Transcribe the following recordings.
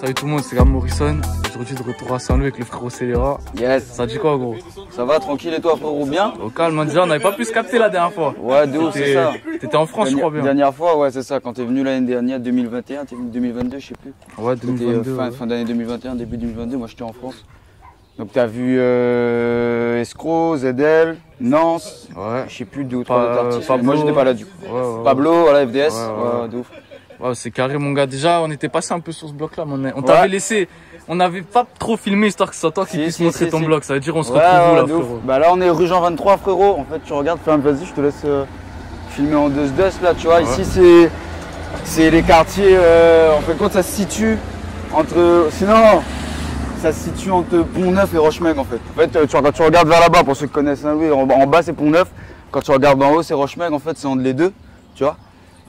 Salut tout le monde, c'est Gab Morrison. Aujourd'hui de retour à Saint-Louis avec le frérot Scélérat. Yes. Ça dit quoi gros? Ça va, tranquille et toi frérot, bien? Au calme, déjà on n'avait pas pu se capter la dernière fois. Ouais, de ouf, c'est ça. T'étais en France je crois bien. Dernière fois, ouais c'est ça, quand t'es venu l'année dernière, 2021, t'es venu 2022, je sais plus. Ouais, 2022. Fin d'année 2021, début 2022, moi j'étais en France. Donc t'as vu Escroc, ZL, Nance, Ouais. je sais plus, 2 ou 3 autres artistes. Pablo. Moi j'étais pas là du coup. Ouais. Pablo, voilà, FDS, Ouais. de ouf. Ouais, c'est carré mon gars. Déjà on était passé un peu sur ce bloc là, mais on t'avait laissé. On n'avait pas trop filmé histoire que ce soit toi qui puisse montrer ton bloc. Ça veut dire on se retrouve où là frérot? Bah là on est rue Jean 23 frérot. En fait tu regardes, vas-y je te laisse filmer en deux là, tu vois. Ouais. Ici c'est les quartiers, en fait compte ça se situe entre. Sinon ça se situe entre Pont-Neuf et Rochemeg en fait. En fait quand tu regardes vers là-bas, pour ceux qui connaissent Saint-Louis, en bas c'est Pont-Neuf. Quand tu regardes en haut c'est Rochemeg, en fait c'est entre les deux, tu vois.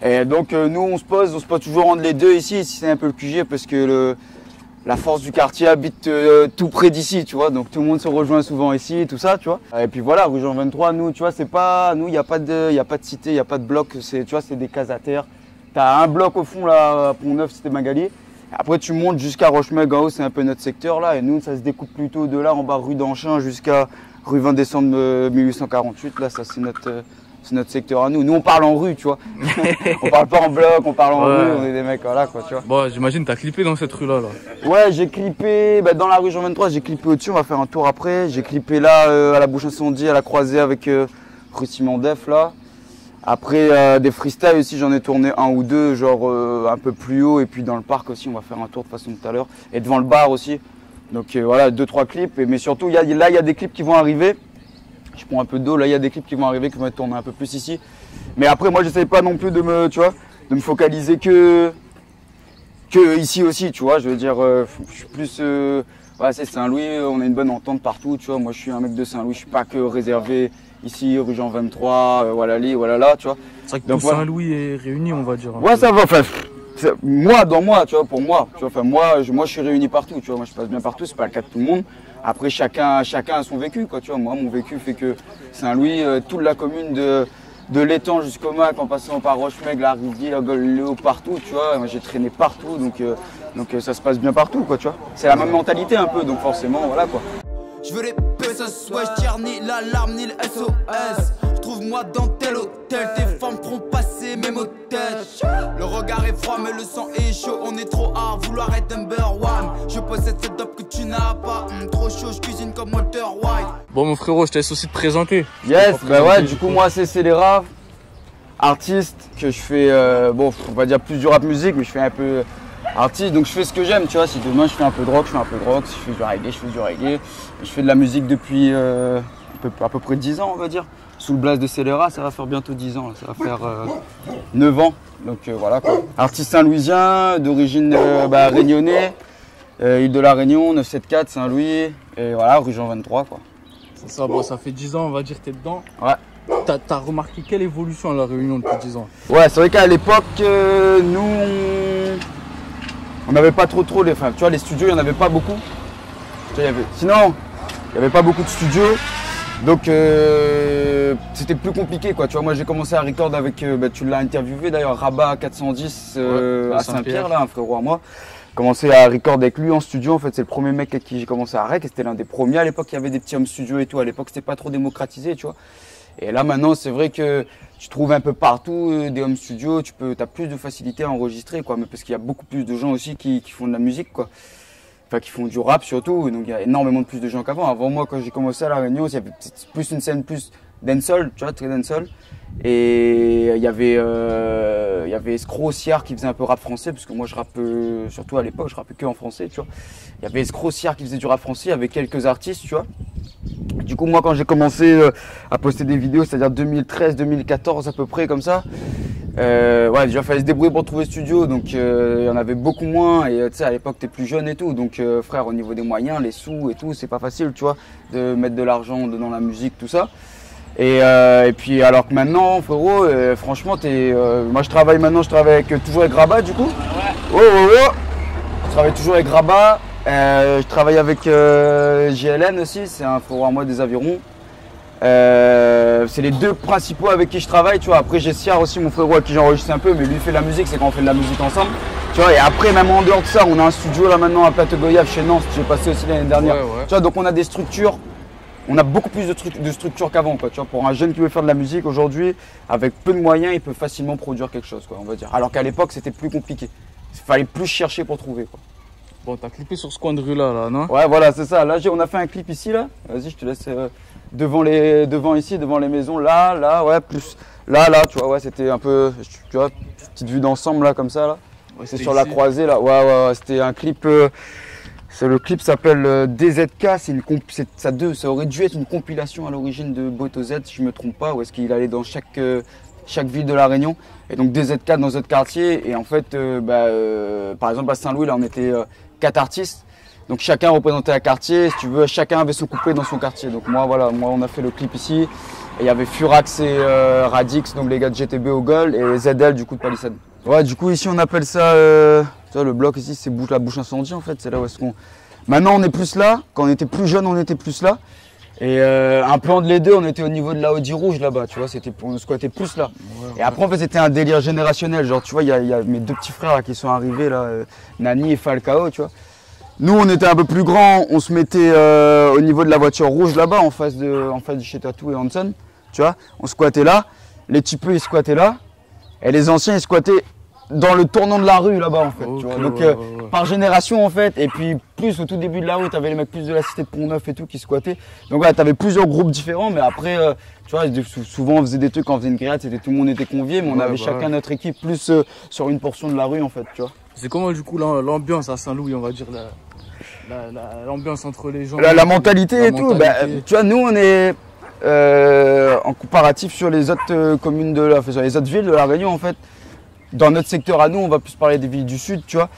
Et donc nous on se pose toujours entre les deux ici c'est un peu le QG parce que la force du quartier habite tout près d'ici, tu vois, donc tout le monde se rejoint souvent ici, tout ça, tu vois. Et puis voilà, rue Jean 23, nous, tu vois, c'est pas, nous, il n'y a pas de cité, il n'y a pas de bloc, tu vois, c'est des cases à terre. T'as un bloc au fond, là, à Pont-Neuf, c'était Magali. Après, tu montes jusqu'à Rochemeg, en haut, c'est un peu notre secteur, là, et nous, ça se découpe plutôt de là, en bas, rue d'Anchin, jusqu'à rue 20 décembre 1848, là, ça, c'est notre secteur à nous. Nous, on parle en rue, tu vois. On parle pas en bloc, on parle en rue, on est des mecs, voilà, quoi, tu vois. Bon, j'imagine t'as clippé dans cette rue là. Ouais, j'ai clippé dans la rue Jean 23, j'ai clippé au-dessus, on va faire un tour après. J'ai clippé là, à la bouche incendie, à la croisée avec rue Simon Def, là. Après, des freestyles aussi, j'en ai tourné un ou deux, genre un peu plus haut. Et puis dans le parc aussi, on va faire un tour de façon tout à l'heure. Et devant le bar aussi. Donc voilà, 2-3 clips. Mais surtout, là, il y a des clips qui vont arriver. Je prends un peu d'eau, là il y a des clips qui vont arriver, qui vont être tournés un peu plus ici. Mais après moi j'essaye pas non plus de me focaliser que ici aussi, tu vois. Je veux dire, je suis plus, c'est Saint-Louis, on a une bonne entente partout, tu vois. Moi je suis un mec de Saint-Louis, je suis pas que réservé ici, rue Jean 23, voilà là, tu vois. C'est vrai que tout Saint-Louis est réuni, on va dire. Ouais, ça va, enfin, dans moi, tu vois, pour moi, tu vois, enfin, moi je suis réuni partout, tu vois. Moi je passe bien partout, c'est pas le cas de tout le monde. Après, chacun a son vécu, quoi, tu vois. Moi, mon vécu fait que Saint-Louis, toute la commune de l'étang jusqu'au Mac, en passant par Rochemeg, la Rivière, Léo, partout, tu vois. Moi, j'ai traîné partout, donc ça se passe bien partout, quoi, tu vois. C'est la même mentalité un peu, donc forcément, voilà, quoi. Je veux les pesos, ouais, je tire ni l'alarme ni le SOS. Trouve-moi dans tel hôtel, tes femmes feront passer mes mots de tête. Le regard est froid, mais le sang est chaud. On est trop à vouloir être number one. Je possède cette dope que tu n'as pas. Trop chaud, je cuisine comme Walter White. Bon, mon frérot, je te laisse aussi te présenter. Yes, bah ouais, du coup, moi, c'est Scélérat, artiste, que je fais, on va dire plus du rap musique, mais je fais un peu artiste, donc je fais ce que j'aime, tu vois. Si demain je fais un peu de rock, je fais un peu de rock. Si je fais du reggae, je fais du reggae. Je fais de la musique depuis à peu près 10 ans, on va dire. Sous le blaze de Scélérat, ça va faire bientôt 10 ans, là. Ça va faire 9 ans. Donc voilà quoi. Artiste saint-louisien, d'origine réunionnais, île de la Réunion, 974 Saint-Louis, et voilà, rue Jean 23 quoi. C'est ça, bon, ça fait 10 ans, on va dire que t'es dedans. Ouais. T'as remarqué quelle évolution à la Réunion depuis 10 ans? Ouais, c'est vrai qu'à l'époque, nous, on n'avait pas trop tu vois, les studios, il n'y en avait pas beaucoup. Sinon, il n'y avait pas beaucoup de studios. Donc c'était plus compliqué quoi, tu vois. Moi j'ai commencé à record avec, tu l'as interviewé d'ailleurs, Rabat 410 à Saint-Pierre, là, un frérot à moi. Commencé à record avec lui en studio, en fait c'est le premier mec avec qui j'ai commencé à rec, et c'était l'un des premiers. À l'époque il y avait des petits home studios et tout, à l'époque c'était pas trop démocratisé, tu vois. Et là maintenant c'est vrai que tu trouves un peu partout des home studios, t'as plus de facilité à enregistrer quoi, mais parce qu'il y a beaucoup plus de gens aussi qui font de la musique quoi. Enfin, qui font du rap surtout, donc il y a énormément plus de gens qu'avant. Avant moi, quand j'ai commencé à La Réunion, il y avait plus une scène plus dancehall, tu vois, très dancehall. Et il y avait Escroc Siar qui faisait un peu rap français, parce que moi je rappe, surtout à l'époque, je rappais que en français, tu vois. Il y avait Escroc Siar qui faisait du rap français avec quelques artistes, tu vois. Du coup, moi, quand j'ai commencé à poster des vidéos, c'est-à-dire 2013, 2014 à peu près, comme ça, déjà, fallait se débrouiller pour trouver studio, donc il y en avait beaucoup moins, et tu sais, à l'époque, t'es plus jeune et tout, donc frère, au niveau des moyens, les sous et tout, c'est pas facile, tu vois, de mettre de l'argent dans la musique, tout ça. Et puis, alors que maintenant, frérot, franchement, moi, je travaille toujours avec Rabat, du coup. Ouais. Je travaille toujours avec Rabat. Je travaille avec JLN aussi, c'est un frérot à moi des Avirons. C'est les deux principaux avec qui je travaille, tu vois. Après j'ai Siar aussi, mon frérot, à qui j'enregistre un peu, mais lui fait la musique, c'est quand on fait de la musique ensemble, Tu vois, et après, même en dehors de ça, on a un studio là maintenant à Plateau-Goyave chez Nantes, j'ai passé aussi l'année dernière. Ouais, ouais. Tu vois, donc on a des structures, on a beaucoup plus de structures qu'avant, quoi. Tu vois, pour un jeune qui veut faire de la musique aujourd'hui, avec peu de moyens, il peut facilement produire quelque chose, quoi, on va dire. Alors qu'à l'époque, c'était plus compliqué. Il fallait plus chercher pour trouver, quoi. Bon, t'as clippé sur ce coin de rue là, non? Ouais, voilà, c'est ça. Là, on a fait un clip ici, là. Vas-y, je te laisse devant ici, devant les maisons, là, ouais, plus là, tu vois, ouais, c'était un peu, tu vois, petite vue d'ensemble là, comme ça, là. Ouais, c'est sur la croisée là, ouais, c'était un clip, le clip s'appelle DZK, ça aurait dû être une compilation à l'origine de Boto Z, si je me trompe pas, où est-ce qu'il allait dans chaque ville de la Réunion, et donc DZK dans notre quartier, et en fait, par exemple à Saint-Louis, là on était 4 artistes, donc chacun représentait un quartier, si tu veux, chacun avait son couplet dans son quartier, donc moi on a fait le clip ici, et il y avait Furax et Radix, donc les gars de GTB au Gold, et ZL du coup de Palissade. Ouais, du coup ici on appelle ça, tu vois, le bloc ici c'est la bouche incendie en fait, c'est là où est-ce qu'on... Maintenant on est plus là, quand on était plus jeune on était plus là, et un peu entre les deux on était au niveau de la Audi rouge là-bas, tu vois, on squattait plus là. Ouais. Et après en fait c'était un délire générationnel, genre tu vois, il y a mes 2 petits frères là, qui sont arrivés là, Nani et Falcao, tu vois. Nous on était un peu plus grands, on se mettait au niveau de la voiture rouge là-bas, en face de chez Tatou et Hanson, tu vois, on squattait là, les typeux ils squattaient là, et les anciens ils squattaient dans le tournant de la rue là-bas en fait, okay, tu vois. Donc ouais. Par génération en fait, et puis plus au tout début de la rue, t'avais les mecs plus de la cité de Pont-Neuf et tout qui squattaient. Donc ouais, t'avais plusieurs groupes différents, mais après, tu vois, souvent on faisait des trucs, quand on faisait une grillade, tout le monde était convié, mais on avait chacun notre équipe plus sur une portion de la rue en fait, tu vois. C'est comment du coup l'ambiance à Saint-Louis, on va dire, l'ambiance entre les gens, la mentalité et tout, tu vois, nous on est en comparatif sur les autres communes sur les autres villes de la Réunion en fait. Dans notre secteur à nous, on va plus parler des villes du sud, tu vois.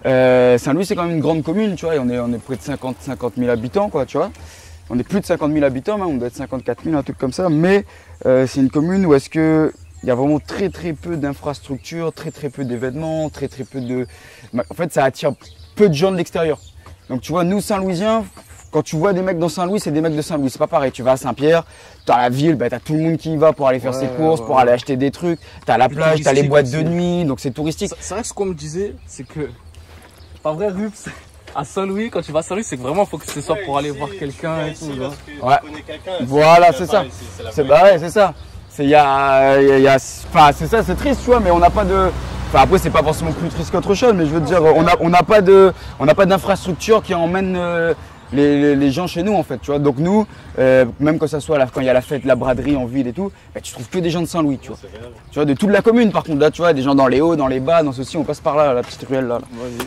Saint-Louis, c'est quand même une grande commune, tu vois, et on est près de 50 000 habitants, quoi, tu vois. On est plus de 50 000 habitants, même, on doit être 54 000, un truc comme ça. Mais c'est une commune où il y a vraiment très peu d'infrastructures, très peu d'événements, très peu de... En fait, ça attire peu de gens de l'extérieur. Donc, tu vois, nous, Saint-Louisiens, quand tu vois des mecs dans Saint-Louis, c'est des mecs de Saint-Louis. C'est pas pareil. Tu vas à Saint-Pierre, t'as la ville, t'as tout le monde qui y va pour aller faire ses courses, pour aller acheter des trucs. T'as la plage, t'as les boîtes de nuit, donc c'est touristique. C'est vrai que ce qu'on me disait, c'est que, pas vrai, Rups, à Saint-Louis, quand tu vas à Saint-Louis, c'est que vraiment, faut que ce soit pour aller voir quelqu'un et tout. Ouais. Voilà, c'est ça. C'est ça. C'est ça, c'est triste, tu vois, mais on n'a pas de. Enfin, après, c'est pas forcément plus triste qu'autre chose, mais je veux dire, on n'a pas d'infrastructure qui emmène les gens chez nous en fait, tu vois. Donc nous, même quand ça soit quand il y a la fête, la braderie en ville et tout, tu trouves que des gens de Saint-Louis, tu vois. Tu vois, de toute la commune par contre, là tu vois, des gens dans les hauts, dans les bas, dans ceci, on passe par là, la petite ruelle là.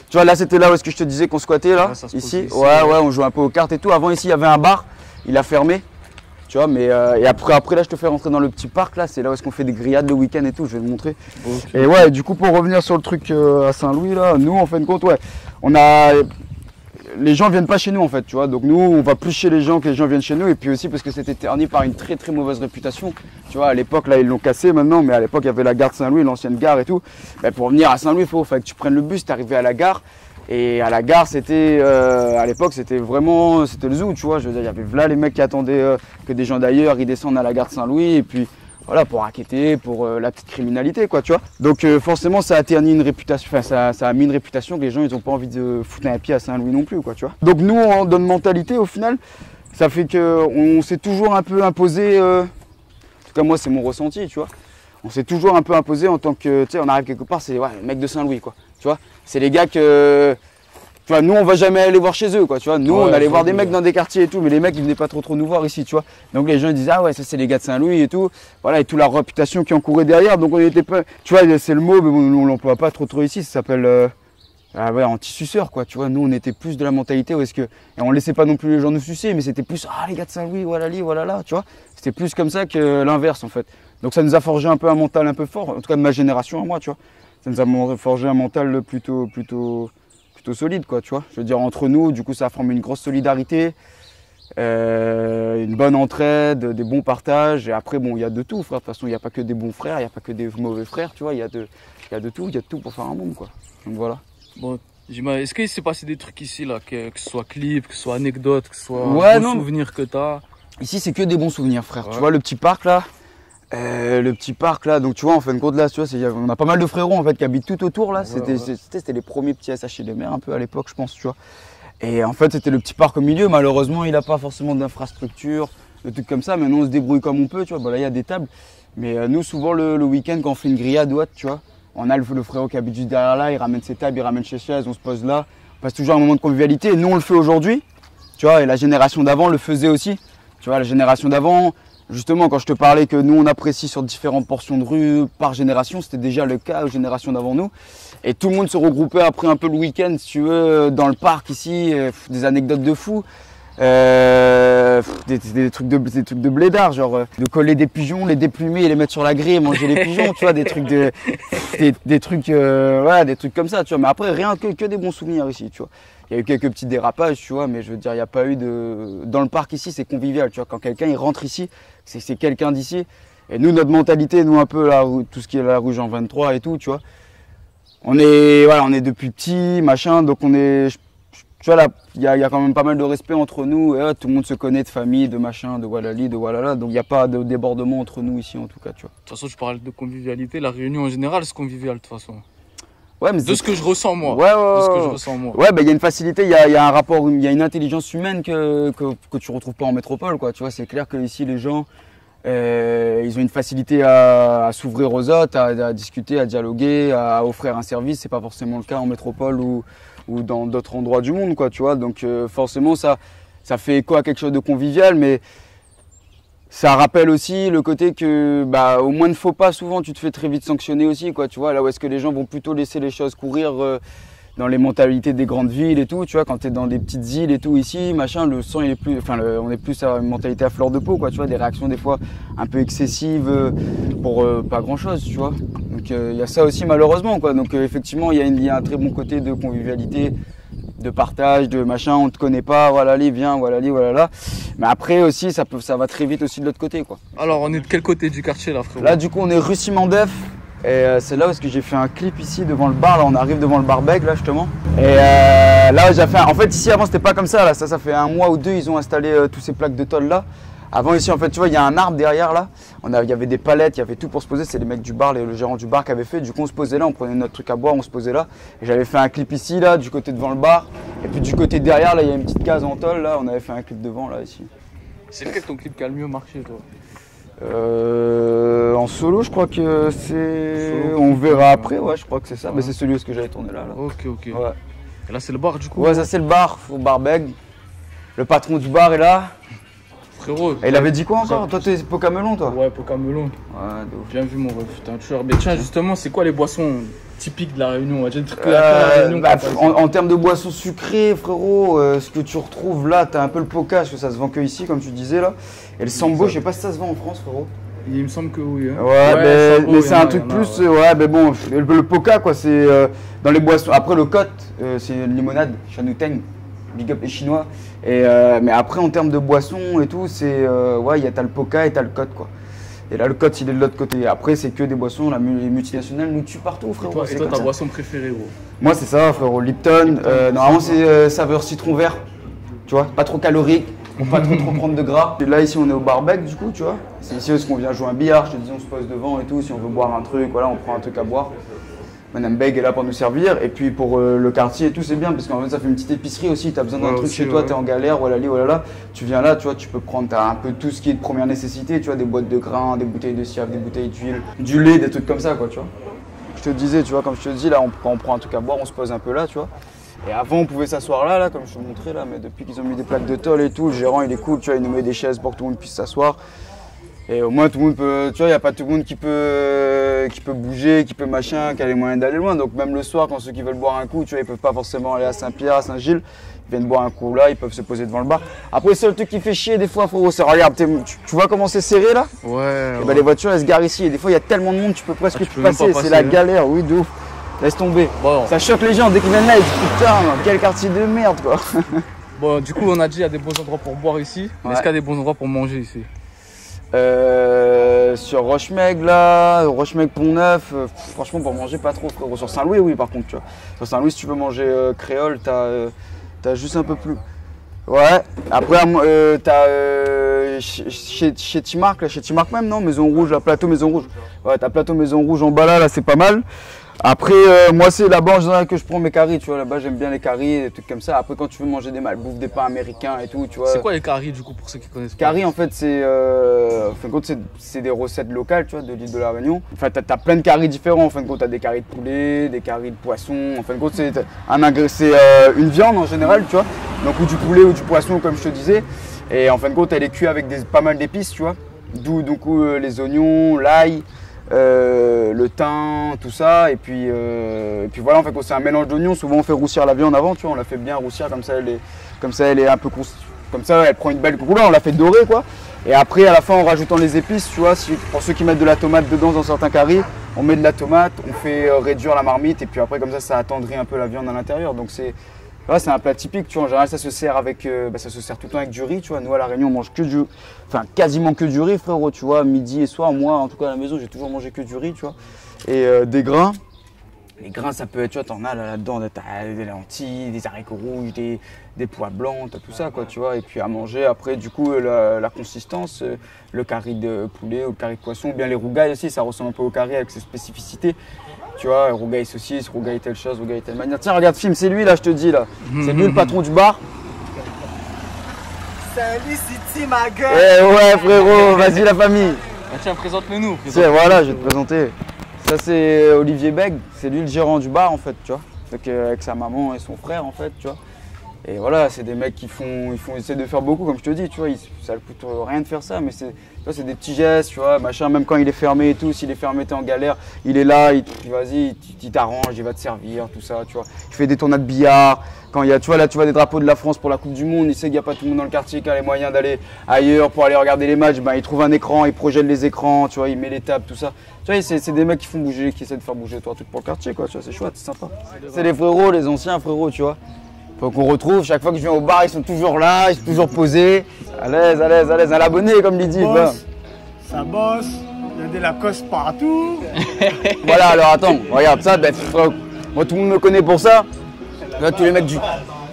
Tu vois, là c'était là où est-ce que je te disais qu'on squattait là, ici. Ouais, on jouait un peu aux cartes et tout. Avant ici il y avait un bar, il a fermé. Tu vois, mais et après là je te fais rentrer dans le petit parc là, c'est là où est-ce qu'on fait des grillades le week-end et tout, je vais te montrer. Okay. Et ouais, du coup pour revenir sur le truc à Saint-Louis là, nous en fin de compte, ouais, les gens viennent pas chez nous en fait, tu vois, donc nous on va plus chez les gens que les gens viennent chez nous, et puis aussi parce que c'était terni par une très mauvaise réputation, tu vois. À l'époque là ils l'ont cassé maintenant, mais à l'époque il y avait la gare de Saint-Louis, l'ancienne gare et tout. Pour venir à Saint-Louis, il fallait que tu prennes le bus, t'arrivais à la gare. Et à la gare, c'était à l'époque, c'était le zoo, tu vois. Je veux dire, il y avait là les mecs qui attendaient que des gens d'ailleurs ils descendent à la gare de Saint-Louis, et puis voilà, pour enquêter, pour la petite criminalité, quoi, tu vois. Donc forcément, ça a terni une réputation, enfin ça a mis une réputation que les gens ils ont pas envie de foutre un pied à Saint-Louis non plus, quoi, tu vois. Donc nous, en donne mentalité, au final, ça fait que on s'est toujours un peu imposé. En tout cas, moi, c'est mon ressenti, tu vois. On s'est toujours un peu imposé en tant que, tu sais, on arrive quelque part, c'est le mec de Saint-Louis, quoi. Tu vois, c'est les gars que, tu vois, nous on va jamais aller voir chez eux, quoi. Tu vois, nous on allait voir des mecs dans des quartiers et tout, mais les mecs ils venaient pas trop nous voir ici, tu vois. Donc les gens ils disaient ah ouais, ça c'est les gars de Saint-Louis et tout, voilà, et toute la réputation qui en courait derrière. Donc on était pas, tu vois, c'est le mot, mais bon, on l'emploie pas trop ici. Ça s'appelle anti-suceur, quoi. Tu vois, nous on était plus de la mentalité où est-ce que, et on laissait pas non plus les gens nous sucer, mais c'était plus les gars de Saint-Louis, voilà là, tu vois. C'était plus comme ça que l'inverse en fait. Donc ça nous a forgé un peu un mental un peu fort, en tout cas de ma génération à moi, tu vois. Ça nous a forgé un mental plutôt solide, quoi, tu vois. Je veux dire, entre nous, du coup, ça a formé une grosse solidarité, une bonne entraide, des bons partages. Et après, bon, il y a de tout, frère. De toute façon, il n'y a pas que des bons frères, il n'y a pas que des mauvais frères, tu vois. Il y a de tout pour faire un monde, quoi. Donc voilà. Bon, est-ce qu'il s'est passé des trucs ici, là, que ce soit clip, que ce soit anecdote, que ce soit bons souvenirs que tu as? Ici, c'est que des bons souvenirs, frère. Ouais. Tu vois, le petit parc, là, Le petit parc là, donc tu vois, en fin de compte là, tu vois, on a pas mal de frérots en fait qui habitent tout autour là. C'était les premiers petits SH de mer un peu à l'époque, je pense, tu vois. Et en fait, c'était le petit parc au milieu. Malheureusement, il n'a pas forcément d'infrastructure, de trucs comme ça. Mais nous, on se débrouille comme on peut, tu vois. Bon, là, il y a des tables. Mais nous, souvent le week-end, quand on fait une grillade ou autre, tu vois, on a le frérot qui habite juste derrière là, il ramène ses tables, il ramène ses chaises, on se pose là. On passe toujours un moment de convivialité. Et nous, on le fait aujourd'hui, tu vois. Et la génération d'avant le faisait aussi. Tu vois, la génération d'avant. Justement, quand je te parlais que nous, on apprécie sur différentes portions de rue par génération, c'était déjà le cas aux générations d'avant nous. Et tout le monde se regroupait après un peu le week-end, si tu veux, dans le parc ici, des anecdotes de fous. Des trucs de blédards, genre de coller des pigeons, les déplumer et les mettre sur la grille et manger les pigeons, tu vois, des trucs ouais, des trucs comme ça, tu vois. Mais après, rien que des bons souvenirs ici, tu vois. Il y a eu quelques petits dérapages, tu vois, mais je veux dire, il n'y a pas eu de... Dans le parc ici, c'est convivial, tu vois. Quand quelqu'un, il rentre ici, c'est quelqu'un d'ici. Et nous, notre mentalité, nous, un peu, là, tout ce qui est la rue Jean 23 et tout, tu vois. On est depuis petit, machin, donc on est... Tu vois, là, il y a quand même pas mal de respect entre nous. Et, tout le monde se connaît de famille, de machin, de Walali, de Walala. Donc il n'y a pas de débordement entre nous ici, en tout cas, tu vois. De toute façon, je parle de convivialité. La Réunion, en général, c'est convivial, de toute façon. Ouais, mais de ce que je ressens moi. De ce que je ressens moi. Ouais, il y a une facilité, il y a un rapport, il y a une intelligence humaine que tu retrouves pas en métropole, quoi. Tu vois, c'est clair que ici les gens, ils ont une facilité à s'ouvrir aux autres, à discuter, à dialoguer, à offrir un service. C'est pas forcément le cas en métropole ou dans d'autres endroits du monde, quoi. Tu vois, donc forcément ça fait écho à quelque chose de convivial, mais ça rappelle aussi le côté que, au moins de faux pas, souvent, tu te fais très vite sanctionner aussi, quoi, tu vois. Là où est-ce que les gens vont plutôt laisser les choses courir dans les mentalités des grandes villes et tout, tu vois, quand t'es dans des petites îles et tout ici, machin, le sang, il est plus, on est plus à une mentalité à fleur de peau, quoi, tu vois, des réactions des fois un peu excessives pour pas grand-chose, tu vois. Donc il y a ça aussi malheureusement, quoi. Donc effectivement, il y a un très bon côté de convivialité, de partage, de machin, on te connaît pas, voilà, allez, viens, voilà, allez, voilà, là. Mais après aussi, ça va très vite aussi de l'autre côté, quoi. Alors, on est de quel côté du quartier, là, frérot? Là, du coup, on est rue Simandef. Et c'est là où j'ai fait un clip ici devant le bar. Là, on arrive devant le bar Beg, là, justement. Et là, j'ai fait en fait, ici, avant, c'était pas comme ça. Là, ça fait un mois ou deux, ils ont installé tous ces plaques de tôle là. Avant, ici, en fait, tu vois, il y a un arbre derrière, là. Il y avait des palettes, il y avait tout pour se poser. C'est les mecs du bar, le gérant du bar qui avait fait. Du coup, on se posait là, on prenait notre truc à boire, on se posait là. Et j'avais fait un clip ici, là, du côté devant le bar. Et puis, du côté derrière, là, il y a une petite case en tôle, là. On avait fait un clip devant, là, ici. C'est lequel ton clip qui a le mieux marché, toi? En solo, je crois que c'est. On verra après, ouais, je crois que c'est ça. Mais c'est celui où est-ce que j'avais tourné là. Ok. Ouais. Et là, c'est le bar, du coup? Ouais, ça, c'est le bar, au bar Beg. Le patron du bar est là. Frérot. Et il avait dit quoi encore? Toi, t'es Pocamelon, toi? Ouais, Pocamelon. Ouais, de ouf. Bien vu, mon ref. T'es un tueur. Mais tiens, justement, c'est quoi les boissons typiques de la Réunion? On va dire des trucs que la Réunion. En termes de boissons sucrées, frérot, ce que tu retrouves là, t'as un peu le poca, parce que ça se vend que ici, comme tu disais là. Et le sambo, je sais pas si ça se vend en France, frérot. Il me semble que oui. Hein. Ouais, mais c'est un truc plus. Ouais, mais bon, le poca, quoi, c'est dans les boissons. Après, le cote, c'est une limonade, Chanuteng, big up les Chinois. Et, mais après, en termes de boissons et tout, c'est. Ouais, t'as le poca et t'as le cote, quoi. Et là, le cote, il est de l'autre côté. Après, c'est que des boissons, les multinationales nous tuent partout, frérot. Et toi, ta boisson préférée, gros? Moi, c'est ça, frérot. Lipton. Normalement, c'est saveur citron vert. Tu vois, pas trop calorique. Pour pas trop prendre de gras. Et là ici on est au bar Beg du coup, tu vois. C'est ici où on vient jouer un billard, je te dis on se pose devant et tout, si on veut boire un truc, voilà, on prend un truc à boire. Madame Beg est là pour nous servir. Et puis pour le quartier et tout, c'est bien parce qu'en fait ça fait une petite épicerie aussi, t'as besoin d'un truc chez toi, t'es en galère, voilà, voilà. Tu viens là, tu vois, tu peux prendre, t'as un peu tout ce qui est de première nécessité, tu vois, des boîtes de grains, des bouteilles de siaf, des bouteilles d'huile, du lait, des trucs comme ça, quoi, tu vois. Je te disais, tu vois, comme je te dis, là, quand on prend un truc à boire, on se pose un peu là, tu vois. Et avant, on pouvait s'asseoir là, comme je te montrais là, mais depuis qu'ils ont mis des plaques de tôle et tout, le gérant il est cool, tu vois, il nous met des chaises pour que tout le monde puisse s'asseoir. Et au moins tout le monde peut, tu vois, il n'y a pas tout le monde qui peut bouger, qui peut machin, qui a les moyens d'aller loin. Donc même le soir, quand ceux qui veulent boire un coup, tu vois, ils peuvent pas forcément aller à Saint-Pierre, à Saint-Gilles, ils viennent boire un coup là, ils peuvent se poser devant le bar. Après, le seul truc qui fait chier des fois, frérot, c'est regarde, tu vois comment c'est serré là? Ouais. Et ben, les voitures elles se garent ici, et des fois il y a tellement de monde, tu peux presque plus passer, c'est la galère, oui, de ouf. Laisse tomber. Bon. Ça choque les gens dès qu'ils viennent là, ils disent putain, quel quartier de merde quoi. Bon, du coup, on a dit qu'il y a des bons endroits pour boire ici. Mais est-ce qu'il y a des bons endroits pour manger ici? Sur Rochemègue là, Rochemègue Pont-Neuf, franchement pour manger pas trop frérot. Sur Saint-Louis oui par contre tu vois. Sur Saint-Louis si tu veux manger créole, t'as juste un peu plus. Ouais. Après, t'as chez Timark, là, chez Timark même, non? Maison Rouge, là, Plateau Maison Rouge. Ouais, t'as Plateau Maison Rouge en bas là, c'est pas mal. Après, moi, c'est là-bas en général que je prends mes caries, tu vois. Là-bas, j'aime bien les caries, des trucs comme ça. Après, quand tu veux manger des malbouffes, des pains américains et tout, tu vois. C'est quoi les caries, du coup, pour ceux qui connaissent pas? Caries, en fait, c'est des recettes locales, tu vois, de l'île de la Réunion. En fait, t'as plein de caries différents. En fin de compte, t'as des caries de poulet, des caries de poisson. En fin de compte, c'est une viande en général, tu vois. Donc, ou du poulet ou du poisson, comme je te disais. Et en fin de compte, elle est cuite avec pas mal d'épices, tu vois. D'où, du coup, les oignons, l'ail. Le thym, tout ça, et puis voilà, en fait, c'est un mélange d'oignons. Souvent, on fait roussir la viande avant, tu vois, on la fait bien roussir, comme ça, elle est un peu comme ça, elle prend une belle couleur, on la fait dorer, quoi. Et après, à la fin, en rajoutant les épices, tu vois, pour ceux qui mettent de la tomate dedans dans certains caries, on met de la tomate, on fait réduire la marmite, et puis après, comme ça attendrit un peu la viande à l'intérieur. Donc c'est un plat typique, tu vois. En général, ça se sert avec, ça se sert tout le temps avec du riz, tu vois. Nous, à La Réunion, on mange quasiment que du riz, frérot, tu vois. Midi et soir, moi, en tout cas, à la maison, j'ai toujours mangé que du riz, tu vois. Et des grains. Les grains, ça peut être, tu vois, t'en as là-dedans, t'as des lentilles, des haricots rouges, des pois blancs, t'as tout ça, quoi, tu vois. Et puis à manger, après, du coup, la consistance, le curry de poulet ou le curry de poisson, ou bien les rougailles aussi, ça ressemble un peu au curry avec ses spécificités. Tu vois, rougaille saucisse, rougaille telle chose, rougaille telle manière. Tiens, regarde, film, c'est lui là, je te dis là. C'est lui le patron du bar. Salut, City, ma gueule. Eh ouais, frérot, vas-y la famille. Ah, tiens, présente-le-nous. Tiens, voilà, je vais te présenter. Ça, c'est Olivier Beg, c'est lui le gérant du bar en fait, tu vois. Donc, avec sa maman et son frère en fait, tu vois. Et voilà, c'est des mecs qui essaient de faire beaucoup, comme je te dis, tu vois. Ça ne coûte rien de faire ça, mais c'est des petits gestes, tu vois, machin. Même quand il est fermé et tout, s'il est fermé, t'es en galère, il est là, vas-y, il t'arrange, il va te servir, tout ça, tu vois. Il fait des tournois de billard. Quand il y a, tu vois, là, tu vois des drapeaux de la France pour la Coupe du Monde, il sait qu'il n'y a pas tout le monde dans le quartier qui a les moyens d'aller ailleurs pour aller regarder les matchs. Ben, il trouve un écran, il projette les écrans, tu vois, il met les tables, tout ça. Tu vois, c'est des mecs qui font bouger, qui essaient de faire bouger toi, tout pour le quartier, quoi, tu vois, c'est chouette, c'est sympa. C'est les frérots, les anciens frérots, tu vois. Faut qu'on retrouve, chaque fois que je viens au bar, ils sont toujours là, ils sont toujours posés. À l'aise, à l'aise, à l'aise, à l'abonné, comme il dit. Ça bosse, il y a des Lacoste partout. Voilà, alors attends, regarde ça, ben, moi tout le monde me connaît pour ça. Là, tous les mecs du.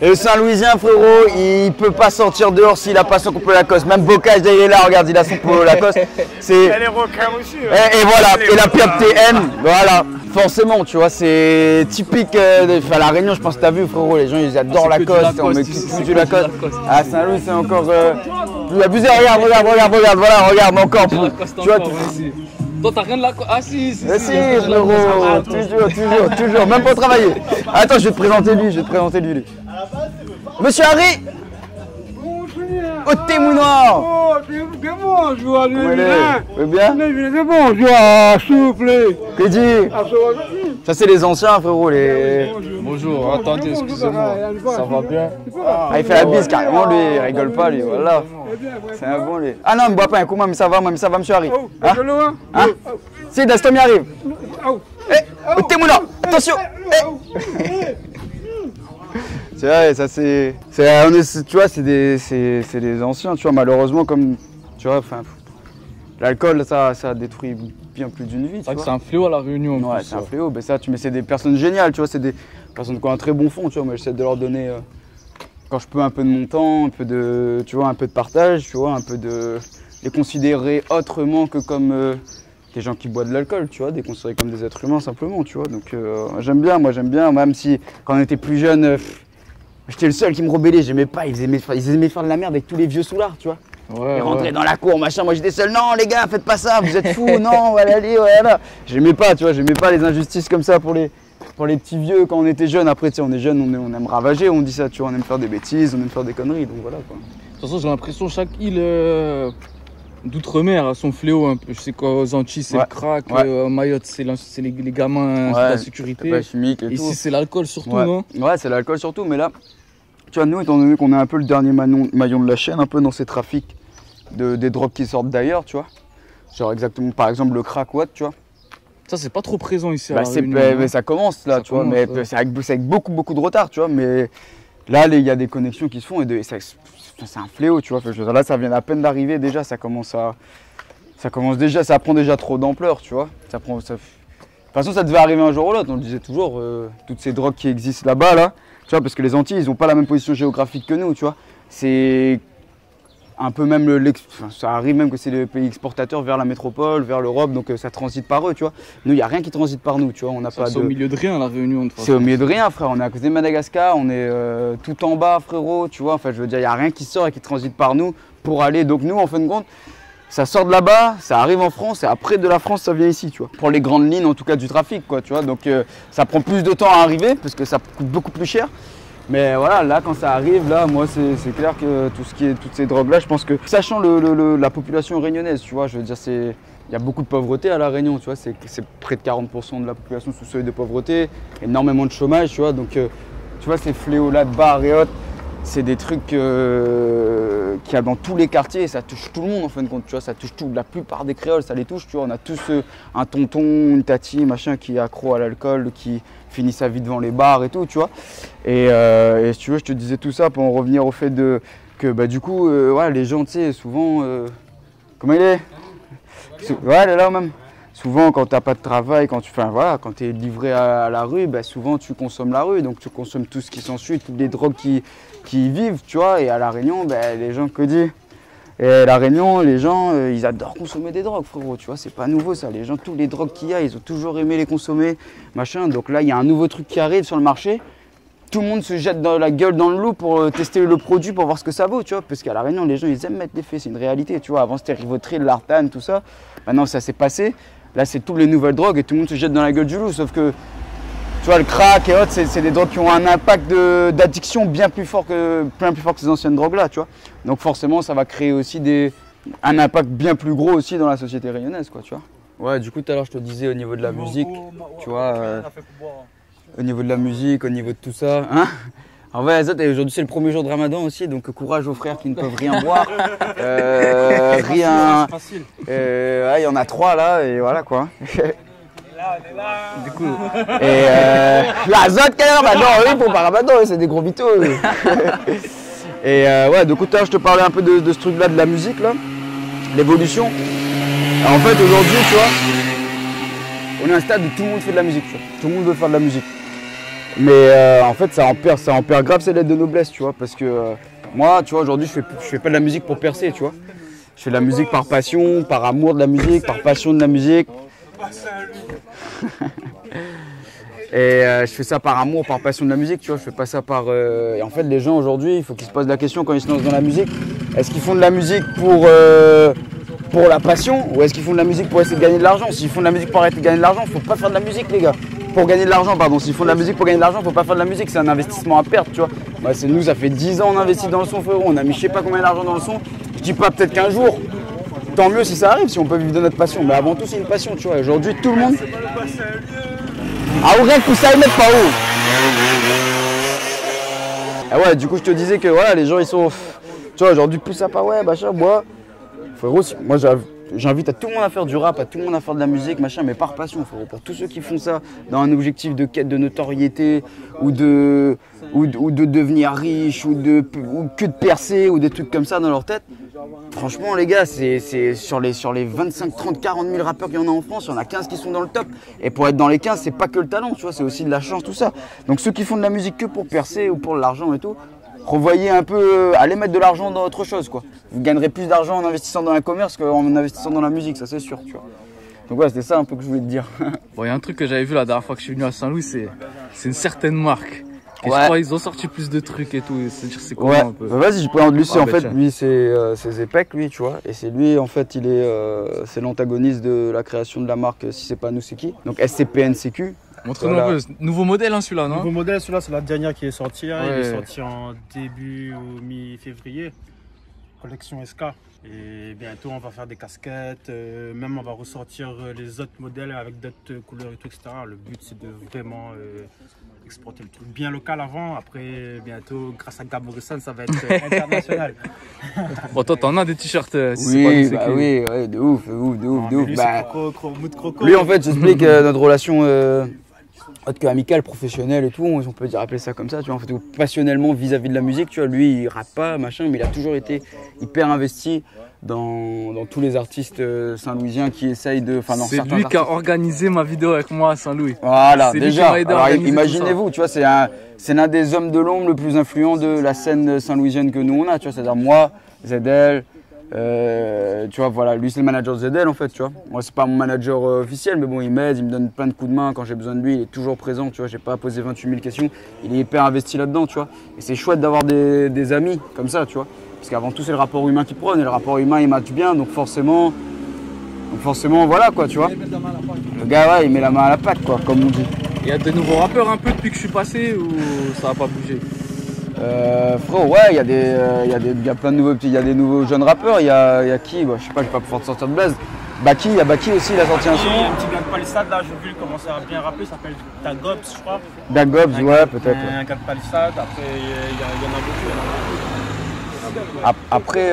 Et le Saint-Louisien, frérot, il peut pas sortir dehors s'il a pas son polo Lacoste. Même Bocage, il est là, regarde, il a son polo Lacoste. Il y a les requins aussi. Et voilà, et la pierre TM, voilà. Forcément, tu vois, c'est typique de La Réunion, je pense que tu as vu, frérot, les gens ils adorent Lacoste, on met tout du Lacoste. À Saint-Louis, c'est encore plus abusé. Regarde, voilà, regarde encore. Tu vois, toi, t'as rien de Lacoste. Ah, si, si, frérot, toujours, même pour travailler. Attends, je vais te présenter lui, Monsieur Harry. Au Témoinoir. Oh, c'est bonjour, les bien. C'est bonjour, s'il vous plaît. Que dit? Ça, c'est les anciens, frérot. Bonjour, attendez, excusez-moi. Ça va bien? Ah, il fait la bise carrément, lui, il rigole pas, lui, voilà. C'est un bon, lui. Ah non, il me boit pas un coup, mais ça va, monsieur Harry. Hein? Si, Dastom y arrive. Au Témoinoir, attention. C'est vrai, ça c'est. Tu vois, c'est des anciens, tu vois, malheureusement, comme. Tu vois, enfin. L'alcool, ça détruit bien plus d'une vie. C'est vrai que c'est un fléau à La Réunion. Ouais, c'est un fléau. Mais ça, c'est des personnes géniales, tu vois, c'est des personnes qui ont un très bon fond, tu vois. Moi, j'essaie de leur donner, quand je peux, un peu de mon temps, un peu de partage, tu vois, un peu de. Les considérer autrement que comme. Des gens qui boivent de l'alcool, tu vois, des considérés comme des êtres humains simplement, tu vois. Donc j'aime bien, même si quand on était plus jeune, j'étais le seul qui me rebellait, j'aimais pas, ils aimaient faire de la merde avec tous les vieux soulards, tu vois. Ouais, ils rentraient dans la cour, machin, moi j'étais seul, non les gars, faites pas ça, vous êtes fous, non, voilà, allez, voilà. J'aimais pas, tu vois, j'aimais pas les injustices comme ça pour les petits vieux quand on était jeunes. Après, tu sais, on est jeunes, on aime ravager, on dit ça, tu vois, on aime faire des bêtises, on aime faire des conneries, donc voilà quoi. De toute façon, j'ai l'impression chaque île d'outre-mer a son fléau un peu. Je sais qu'aux Antilles, c'est le crack, Mayotte, c'est les gamins de la sécurité. Chimique et ici, c'est l'alcool surtout, non? Ouais, c'est l'alcool surtout, mais là, tu vois, nous, étant donné qu'on est un peu le dernier maillon de la chaîne, un peu dans ces trafics des drogues qui sortent d'ailleurs, tu vois. Genre exactement, par exemple, le crack, tu vois. Ça, c'est pas trop présent ici à La Réunion, mais ça commence là, tu vois, mais c'est avec beaucoup de retard, tu vois, mais là, il y a des connexions qui se font et c'est un fléau, tu vois. Là, ça vient à peine d'arriver déjà, ça prend déjà trop d'ampleur, tu vois. De toute façon, ça devait arriver un jour ou l'autre, on le disait toujours, toutes ces drogues qui existent là-bas, là, tu vois, parce que les Antilles, ils n'ont pas la même position géographique que nous, tu vois. c'est un peu même ça arrive même que c'est le pays exportateur vers la métropole, vers l'Europe, donc ça transite par eux, tu vois. Nous, il n'y a rien qui transite par nous, tu vois. On n'a pas C'est au milieu de rien, la Réunion. C'est au milieu de rien, frère. On est à côté de Madagascar, on est tout en bas, frérot, tu vois. Enfin, je veux dire, il n'y a rien qui sort et qui transite par nous pour aller. Donc nous, en fin de compte, ça sort de là-bas, ça arrive en France et après de la France, ça vient ici, tu vois. Pour les grandes lignes, en tout cas, du trafic, quoi, tu vois. Donc ça prend plus de temps à arriver parce que ça coûte beaucoup plus cher. Mais voilà, là, quand ça arrive, là, moi, c'est clair que toutes ces drogues-là, je pense que, sachant la population réunionnaise, tu vois, je veux dire, il y a beaucoup de pauvreté à La Réunion, tu vois, c'est près de 40% de la population sous seuil de pauvreté, énormément de chômage, tu vois, donc, tu vois, ces fléaux-là de bars et autres, c'est des trucs qu'il y a dans tous les quartiers et ça touche tout le monde en fin de compte, tu vois, ça touche tout, la plupart des créoles, ça les touche, tu vois, on a tous un tonton, une tati, machin, qui est accro à l'alcool, qui finit sa vie devant les bars et tout, tu vois. Et si tu veux, je te disais tout ça pour en revenir au fait que bah, du coup, ouais, les gens, tu sais, souvent, comment il est? Ouais, elle est là même. Souvent, quand tu n'as pas de travail, quand tu es livré à la rue, bah, souvent tu consommes la rue, donc tu consommes tout ce qui s'ensuit, toutes les drogues qui y vivent, tu vois. Et à La Réunion, bah, les gens, que dit? Et à La Réunion, les gens, ils adorent consommer des drogues, frérot, tu vois, c'est pas nouveau ça. Les gens, toutes les drogues qu'il y a, ils ont toujours aimé les consommer, machin. Donc là, il y a un nouveau truc qui arrive sur le marché. Tout le monde se jette dans la gueule dans le loup pour tester le produit, pour voir ce que ça vaut, tu vois. Parce qu'à La Réunion, les gens, ils aiment mettre des faits, c'est une réalité, tu vois. Avant, c'était Rivotril, l'Artane, tout ça. Maintenant, ça s'est passé. Là, c'est toutes les nouvelles drogues et tout le monde se jette dans la gueule du loup. Sauf que, tu vois, le crack et autres, c'est des drogues qui ont un impact d'addiction bien plus fort que ces anciennes drogues-là, tu vois. Donc forcément, ça va créer aussi un impact bien plus gros aussi dans la société réunionnaise, quoi, tu vois. Ouais, du coup, tout à l'heure, je te disais au niveau de la musique, tu vois, au niveau de la musique, au niveau de tout ça, hein. En vrai, aujourd'hui c'est le premier jour de Ramadan aussi, donc courage aux frères qui ne peuvent rien boire, rien. Il y en a 3 là, et voilà quoi. Du coup. Et la Zot, bah non, eux, pour pas Ramadan, c'est des gros vitos. Et ouais, du coup, je te parlais un peu de ce truc-là, de la musique là, l'évolution. En fait, aujourd'hui, tu vois, on est à un stade où tout le monde fait de la musique, tu vois. Tout le monde veut faire de la musique. Mais en fait, ça en perd grave ses lettres de noblesse, tu vois, parce que moi, tu vois, aujourd'hui, je fais pas de la musique pour percer, tu vois. Je fais de la musique par passion, par amour de la musique, par passion de la musique. Et je fais ça par amour, par passion de la musique, tu vois, je fais pas ça par... Et en fait, les gens aujourd'hui, il faut qu'ils se posent la question quand ils se lancent dans la musique, est-ce qu'ils font de la musique pour la passion ou est-ce qu'ils font de la musique pour essayer de gagner de l'argent? S'ils font de la musique pour arrêter de gagner de l'argent, faut pas faire de la musique, les gars. Pour gagner de l'argent, pardon. S'ils font de la musique pour gagner de l'argent, faut pas faire de la musique, c'est un investissement à perte, tu vois. Bah, nous, ça fait 10 ans on investit dans le son, frérot, on a mis je sais pas combien d'argent dans le son. Je dis pas peut-être qu'un jour, tant mieux si ça arrive, si on peut vivre de notre passion. Mais avant tout, c'est une passion, tu vois. Aujourd'hui, tout le monde... Ah ouais, que ça mettre pas haut. Ah ouais, du coup, je te disais que voilà, les gens, ils sont... Tu vois, aujourd'hui, plus ça pas, ouais, machin, moi... Frérot, moi, j'invite à tout le monde à faire du rap, à tout le monde à faire de la musique, machin, mais par passion, frérot. Pour tous ceux qui font ça dans un objectif de quête de notoriété ou de devenir riche ou que de percer ou des trucs comme ça dans leur tête. Franchement, les gars, c'est sur les 25, 30, 40 000 rappeurs qu'il y en a en France, il y en a 15 qui sont dans le top. Et pour être dans les 15, c'est pas que le talent, tu vois, c'est aussi de la chance, tout ça. Donc ceux qui font de la musique que pour percer ou pour l'argent et tout, revoyez un peu, allez mettre de l'argent dans autre chose, quoi. Vous gagnerez plus d'argent en investissant dans un commerce qu'en investissant dans la musique, ça c'est sûr, tu vois. Donc ouais, c'était ça un peu que je voulais te dire. Bon, il y a un truc que j'avais vu la dernière fois que je suis venu à Saint-Louis, c'est une certaine marque. Et ouais. je crois qu'ils ont sorti plus de trucs et tout. C'est comment ouais. un peu. Bah, vas-y, je présente lui, Ah, en bah, fait, tiens. lui c'est Zepek, lui, tu vois. Et c'est lui, en fait, c'est l'antagoniste de la création de la marque Si c'est pas nous, c'est qui. Donc SCPNCQ. Montre-nous Voilà. un peu. Nouveau modèle, hein, celui-là, non? Nouveau modèle, celui-là, c'est la dernière qui est sortie. Hein. Ouais. Il est sorti en début ou mi-février. Collection SK. Et bientôt, on va faire des casquettes. Même, on va ressortir les autres modèles avec d'autres couleurs et tout, etc. Le but, c'est de vraiment exporter le truc bien local avant. Après, bientôt, grâce à Gaborissan, ça va être international. Bon, toi, t'en as des t-shirts. Oui, bah oui, ouais, de ouf. Lui, Bah, c'est mood croco. lui, en fait, j'explique notre relation autre que amical, professionnel et tout, on peut dire appeler ça comme ça, tu vois, en fait, passionnellement vis-à-vis de la musique, tu vois, lui il rappe pas, machin, mais il a toujours été hyper investi dans tous les artistes saint-louisiens qui essayent de... C'est lui qui a organisé ma vidéo avec moi à Saint-Louis. Voilà, déjà, imaginez-vous, tu vois, c'est l'un des hommes de l'ombre le plus influent de la scène saint-louisienne que nous on a, tu vois, c'est-à-dire moi, ZL, tu vois, voilà, lui c'est le manager de ZL en fait, tu vois. Moi c'est pas mon manager officiel, mais bon, il m'aide, il me donne plein de coups de main quand j'ai besoin de lui, il est toujours présent, tu vois, j'ai pas à poser 28 000 questions, il est hyper investi là-dedans, tu vois. Et c'est chouette d'avoir des amis comme ça, tu vois. Parce qu'avant tout c'est le rapport humain qui prône, et le rapport humain il match bien, donc forcément voilà quoi, tu vois. Le gars, ouais, il met la main à la pâte, quoi, comme on dit. Il y a de nouveaux rappeurs un peu depuis que je suis passé ou ça va pas bouger? Frérot, ouais, il y a plein de nouveaux petits, il y a des nouveaux jeunes rappeurs, il y a qui, bah, je sais pas, je vais pas pouvoir te sortir de blaze. Baki, il y a Baki aussi, il a sorti un son. Il y a un petit gars de Palissade là, j'ai vu commencer à bien rapper, il s'appelle Dagobs, je crois. Dagobs, ouais, peut-être. Un gars de Palissade, après il y en a beaucoup. Après,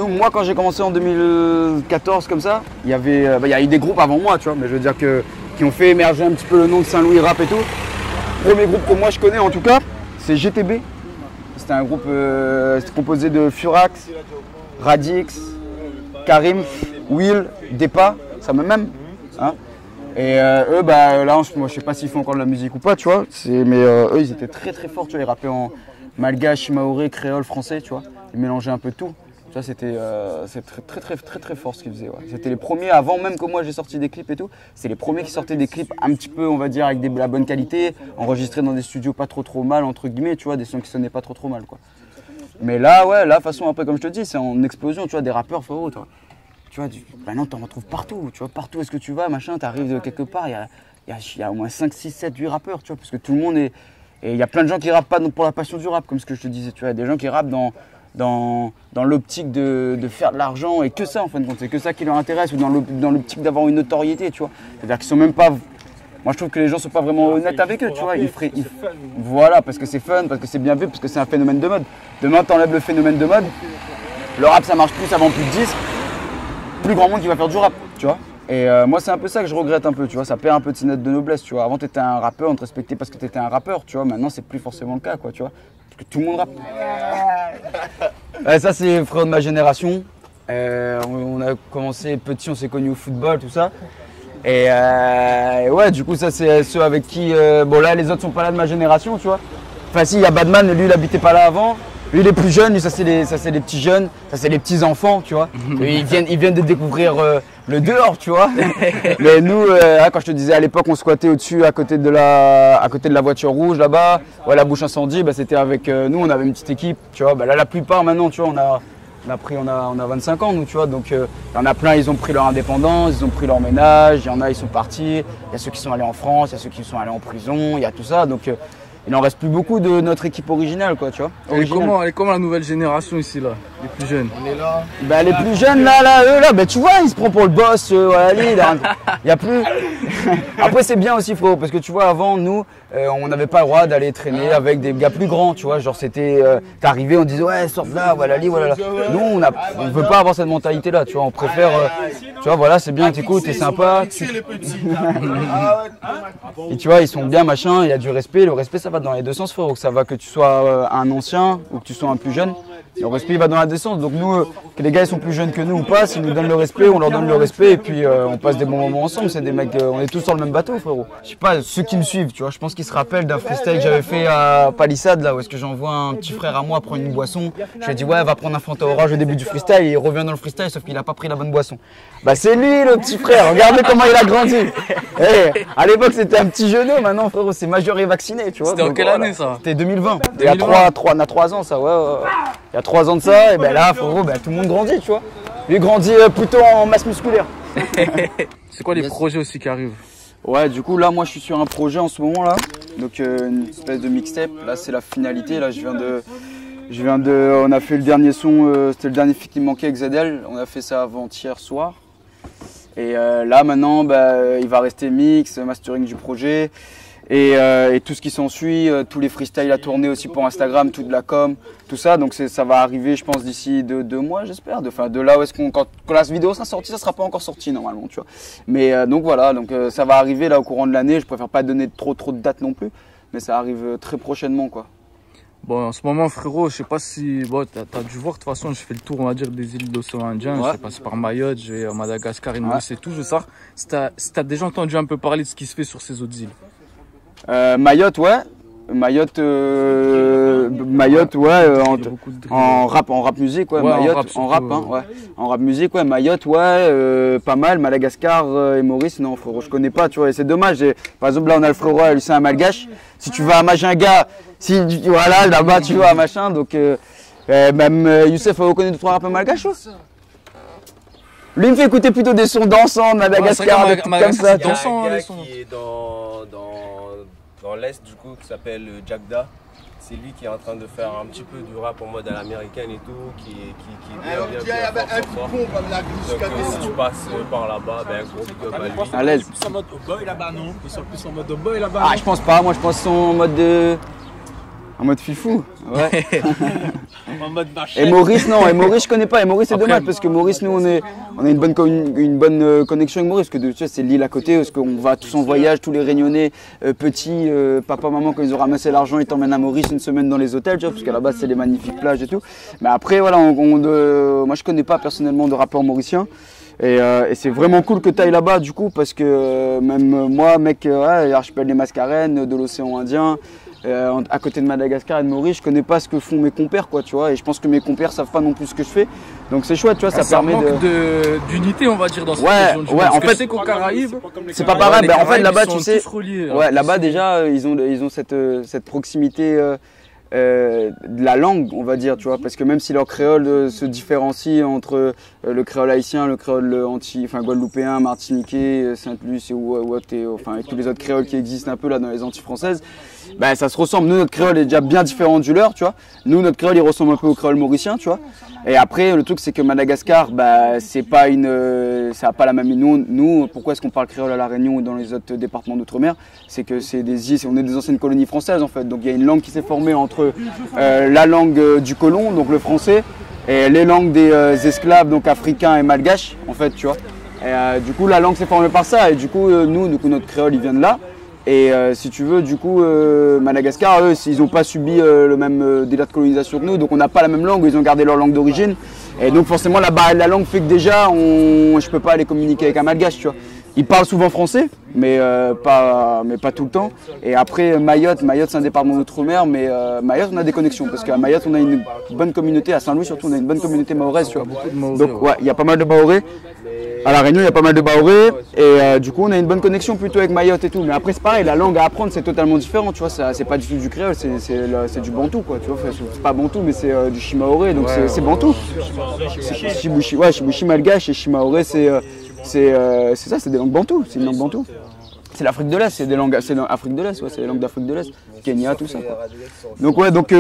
moi quand j'ai commencé en 2014 comme ça, il y a eu des groupes avant moi, tu vois, mais je veux dire qui ont fait émerger un petit peu le nom de Saint-Louis Rap et tout. Le premier groupe que moi je connais en tout cas, c'est GTB. C'était un groupe composé de Furax, Radix, Karim, Will, Depa, ça même. Hein. Et eux, bah, là, moi je sais pas s'ils font encore de la musique ou pas, tu vois, mais eux ils étaient très très forts, tu vois, ils rappaient en malgache, maoré, créole, français, tu vois, ils mélangeaient un peu tout. Ça c'était très fort ce qu'ils faisaient. Ouais. C'était les premiers, avant même que moi j'ai sorti des clips et tout, c'est les premiers qui sortaient des clips un petit peu, on va dire, avec la bonne qualité, enregistrés dans des studios pas trop mal, entre guillemets, tu vois, des sons qui sonnaient pas trop mal, quoi. Mais là, ouais, là, de toute façon, après, comme je te dis, c'est en explosion, tu vois, des rappeurs, frérot, tu vois, maintenant t'en retrouves partout, tu vois, partout où est-ce que tu vas, machin, t'arrives de quelque part, il y a au moins 5, 6, 7, 8 rappeurs, tu vois, parce que tout le monde est... Et il y a plein de gens qui rappent pas pour la passion du rap, comme ce que je te disais, tu vois, il y a des gens qui rappent dans l'optique de faire de l'argent et que ça en fin de compte, c'est que ça qui leur intéresse, ou dans l'optique d'avoir une notoriété, tu vois. C'est-à-dire qu'ils sont même pas... Moi je trouve que les gens sont pas vraiment honnêtes avec eux, tu vois. Voilà, parce que c'est fun, parce que c'est bien vu, parce que c'est un phénomène de mode. Demain t'enlèves le phénomène de mode, le rap ça marche plus, ça vend plus de disques, plus grand monde qui va faire du rap, tu vois. Et moi c'est un peu ça que je regrette un peu, tu vois, ça perd un peu de ses notes de noblesse, tu vois. Avant t'étais un rappeur, on te respectait parce que t'étais un rappeur, tu vois, maintenant c'est plus forcément le cas, quoi, tu vois. Parce que tout le monde rappe. Ça c'est frère de ma génération, on a commencé petit, on s'est connus au football, tout ça. Et ouais, du coup ça c'est ceux avec qui, bon là les autres sont pas là de ma génération, tu vois. Enfin si, il y a Badman, lui il habitait pas là avant. Lui, les plus jeunes, lui, ça c'est les petits jeunes, ça c'est les petits enfants, tu vois. Ils viennent de découvrir le dehors, tu vois. Mais nous, quand je te disais à l'époque, on squattait au-dessus, à côté de la voiture rouge là-bas, ouais, la bouche incendie, bah, c'était avec nous, on avait une petite équipe, tu vois. Bah, là, la plupart maintenant, tu vois, on a 25 ans, nous, tu vois. Donc, il y en a plein, ils ont pris leur indépendance, ils ont pris leur ménage, il y en a, ils sont partis. Il y a ceux qui sont allés en France, il y a ceux qui sont allés en prison, il y a tout ça. Donc, il n'en reste plus beaucoup de notre équipe originale, quoi, tu vois. Elle est comment la nouvelle génération ici, là, les plus jeunes? On est là. Bah, les plus jeunes, eux, bah, tu vois, il se prend pour le boss, il y a plus. Après, c'est bien aussi, frérot, parce que tu vois, avant, nous, on n'avait pas le droit d'aller traîner avec des gars plus grands, tu vois. Genre, c'était, t'arrivais, on disait, ouais, sors de là, voilà, voilà. Nous, on veut pas avoir cette mentalité-là, tu vois. On préfère, tu vois, voilà, c'est bien, t'écoutes, t'es sympa. Et tu vois, ils sont bien, machin, il y a du respect. Le respect, ça va dans les deux sens, frérot. Que ça va que tu sois un ancien ou que tu sois un plus jeune. Le respect il va dans la deux sens. Donc nous, que les gars ils sont plus jeunes que nous ou pas, s'ils nous donnent le respect, on leur donne le respect et puis on passe des bons moments ensemble. C'est des mecs, on est tous sur le même bateau, frérot. Je sais pas, ceux qui me suivent, tu vois, je pense qu'ils se rappellent d'un freestyle que j'avais fait à Palissade, là où est-ce que j'envoie un petit frère à moi prendre une boisson. Je lui ai dit ouais, va prendre un Fanta Orange au début du freestyle et il revient dans le freestyle sauf qu'il a pas pris la bonne boisson. Bah c'est lui le petit frère, regardez comment il a grandi. Hey, à l'époque c'était un petit genou, maintenant frérot c'est majeur et vacciné, tu vois. C'était en quelle année ça? C'était 2020. Il y a 3 ans ça, ouais. Il y a 3 ans de ça, et ben là, frérot, tout le monde grandit, tu vois. Lui grandit plutôt en masse musculaire. C'est quoi les projets aussi qui arrivent? Ouais, du coup, là, moi, je suis sur un projet en ce moment, là. Donc, une espèce de mixtape. Là, c'est la finalité. Là, on a fait le dernier son, c'était le dernier feat qui me manquait avec ZL. On a fait ça avant-hier soir. Et là, maintenant, il va rester mix, mastering du projet. et tout ce qui s'ensuit, tous les freestyles à tourner aussi pour Instagram, toute la com, tout ça. Donc ça va arriver, je pense, d'ici 2 mois, j'espère. De là où est-ce quand la vidéo sera sortie, ça sera pas encore sorti normalement, tu vois. Mais donc voilà, donc ça va arriver là au courant de l'année. Je préfère pas donner trop de dates non plus, mais ça arrive très prochainement, quoi. Bon, en ce moment, frérot, je sais pas si... Bon, t'as dû voir, de toute façon, je fais le tour, on va dire, des îles d'océan Indien. Ouais. Je passe par Mayotte, je vais à Madagascar, île Maurice et tout. Je sais si t'as déjà entendu un peu parler de ce qui se fait sur ces autres îles. Mayotte, ouais. Mayotte, ouais, en rap musique, ouais. Mayotte, en rap, hein, ouais. En rap musique, ouais. Mayotte, ouais, pas mal. Madagascar et Maurice, non, frérot, je connais pas, tu vois. Et c'est dommage. Par exemple, là, on a le frérot à Lucien Malgache. Si tu vas à Majinga, voilà, là-bas, tu vas à machin. Donc, même Youssef, vous connaissez 2-3 rappeurs malgaches, lui, il me fait écouter plutôt des sons dansants de Madagascar, des trucs comme ça. Dansant, les sons. Qui est dans l'Est, du coup, qui s'appelle Jagda. C'est lui qui est en train de faire un petit peu du rap en mode à l'américaine et tout, qui est bien fort. Donc si tu passes par là-bas, ben gros big up à lui. À l'aise. Ils sont plus en mode oh boy là-bas, non? Ils sont plus en mode oh boy là-bas. Ah, je pense pas, moi je pense qu'ils sont en mode en mode fifou, ouais. En mode machin. Et Maurice, non, et Maurice je connais pas. Et Maurice c'est dommage parce que Maurice, nous on a une bonne connexion avec Maurice, parce que tu sais, c'est l'île à côté, parce qu'on va tous en voyage, tous les Réunionnais petits, papa, maman, quand ils ont ramassé l'argent, ils t'emmènent à Maurice une semaine dans les hôtels, tu vois, parce qu'à la base c'est les magnifiques plages et tout. Mais après voilà, moi je connais pas personnellement de rappeurs mauriciens. Et c'est vraiment cool que tu ailles là-bas du coup, parce que même moi, mec, l'archipel des Mascarenes, de l'océan Indien, à côté de Madagascar et de Maurice, je connais pas ce que font mes compères, quoi, tu vois, et je pense que mes compères savent pas non plus ce que je fais, donc c'est chouette, tu vois, ça permet d'unité, on va dire, dans cette région. Ouais, en fait, c'est qu'aux Caraïbes, c'est pas pareil. En fait, là-bas, tu sais, ouais, là-bas déjà, ils ont cette proximité de la langue, on va dire, tu vois, parce que même si leur créole se différencie entre le créole haïtien, le créole guadeloupéen, martiniquais, Sainte-Luce et tous les autres créoles qui existent un peu là dans les Antilles françaises, bah, ça se ressemble. Nous, notre créole est déjà bien différent du leur, tu vois. Nous, notre créole, il ressemble un peu au créole mauricien, tu vois. Et après, le truc, c'est que Madagascar, bah, ça n'a pas la même. Nous, pourquoi est-ce qu'on parle créole à La Réunion ou dans les autres départements d'outre-mer? C'est que on est des anciennes colonies françaises, en fait. Donc, il y a une langue qui s'est formée entre la langue du colon, donc le français, et les langues des esclaves, donc africains et malgaches, en fait, tu vois. Et du coup, la langue s'est formée par ça. Et du coup, notre créole, il vient de là. Et si tu veux, du coup, Madagascar, eux, ils n'ont pas subi le même délai de colonisation que nous, donc on n'a pas la même langue, ils ont gardé leur langue d'origine. Et donc forcément, là-bas, la langue fait que déjà, je peux pas aller communiquer avec un malgache, tu vois. Ils parlent souvent français, mais pas tout le temps. Et après, Mayotte, c'est un département d'outre-mer, mais Mayotte, on a des connexions, parce qu'à Mayotte, on a une bonne communauté, à Saint-Louis surtout, on a une bonne communauté mahoraise, tu vois. Donc ouais, il y a pas mal de Mahorais. À La Réunion, il y a pas mal de Mahorais, et du coup, on a une bonne connexion plutôt avec Mayotte et tout. Mais après, c'est pareil, la langue à apprendre, c'est totalement différent, tu vois. C'est pas du tout du créole, c'est du bantou, quoi, tu vois. C'est pas bantou, mais c'est du shimaoré, donc c'est bantou. Shibushi malgache et shimaoré, c'est ça, c'est des langues bantou, c'est une langue bantou. C'est l'Afrique de l'Est, c'est l'Afrique de l'Est, ouais, c'est les langues d'Afrique de l'Est, Kenya, tout ça, quoi. Donc ouais, donc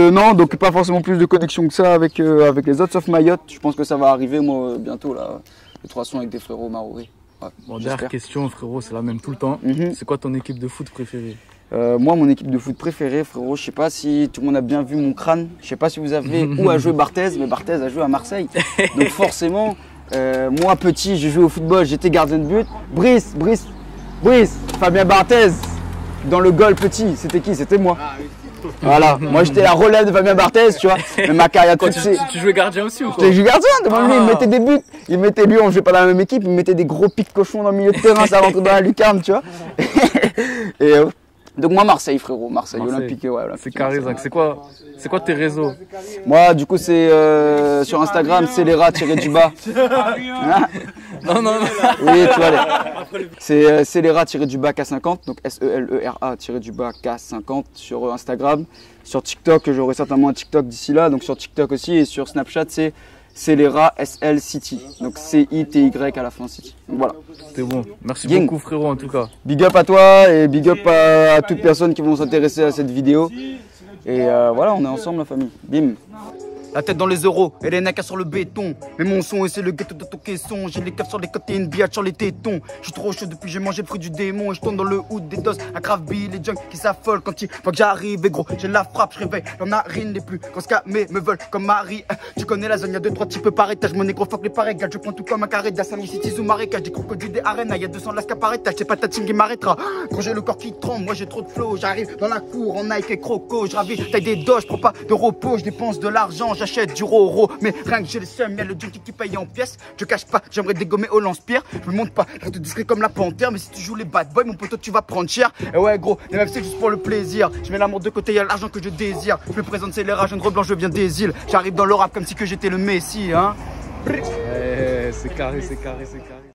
pas forcément plus de connexion que ça avec les autres, sauf Mayotte. Je pense que ça va arriver, moi, bientôt, là, les 3 sons avec des frérots maoris. Ouais, bon, dernière question, frérot, c'est la même tout le temps. C'est quoi ton équipe de foot préférée? Moi, mon équipe de foot préférée, frérot, je sais pas si tout le monde a bien vu mon crâne. Je sais pas si vous avez où a joué Barthez, mais Barthez a joué à Marseille. Donc forcément, moi petit, j'ai joué au football, j'étais gardien de but. Brice, Fabien Barthez, dans le goal petit, c'était qui? C'était moi. Voilà, moi j'étais la relève de Fabien Barthez, tu vois. Mais ma carrière toute tu jouais gardien aussi ou quoi? J'étais gardien, lui, il mettait des buts. Lui, on jouait pas dans la même équipe, il mettait des gros pics cochons dans le milieu de terrain, ça rentrait dans la lucarne, tu vois. Et donc moi Marseille, frérot, Marseille. Olympique, ouais, Olympique. C'est carré, c'est quoi tes réseaux? Moi, du coup, c'est sur Instagram, Celera-du-bas. Non. Oui, tu vois, c'est Celera-du-bas K50, donc Selera-du-bas K50 sur Instagram. Sur TikTok, j'aurai certainement un TikTok d'ici là, donc sur TikTok aussi, et sur Snapchat, c'est Celera SL City, donc CITY à la fin City. Donc voilà. C'était bon. Merci beaucoup, frérot, en tout cas. Big up à toi et big up à toutes personnes qui vont s'intéresser à cette vidéo. Et voilà, on est ensemble, la famille. Bim. La tête dans les euros et les necks sur le béton. Mais mon son et c'est le ghetto de ton caisson. J'ai les caves sur les côtés, une billade sur les tétons. Je suis trop chaud depuis j'ai mangé le fruit du démon. Et je tourne dans le hood des doses à Craft Bill. Les junks qui s'affolent quand ils voient que j'arrive. Et gros, j'ai la frappe, je réveille leurs narines les plus. Quand ce camé me veulent comme Marie. Tu connais la zone, y'a 2-3 types par étage. Mon négro fuck les pareils. Je prends tout comme un carré d'Assami City ou marécage. Des crocodiles des arènes. Y'a 200 lascas par étage. C'est pas ta team qui m'arrêtera. Quand j'ai le corps qui tremble, moi j'ai trop de flow. J'arrive dans la cour en Nike et croco. Je ravis, taille des dos, je prends pas de repos. Je dépense de l'argent, j'achète du roro. Mais rien que j'ai le seum, y'a le junkie qui paye en pièces. Je cache pas, j'aimerais dégommer au lance-pierre. Je me montre pas, je reste discret comme la panthère. Mais si tu joues les bad boys, mon poteau, tu vas prendre cher. Et ouais, gros, les meufs, c'est juste pour le plaisir. Je mets l'amour de côté, y'a l'argent que je désire. Je me présente, c'est les rages, jeune reblanc, je viens des îles. J'arrive dans le rap comme si que j'étais le messie, hein. C'est carré, c'est carré, c'est carré.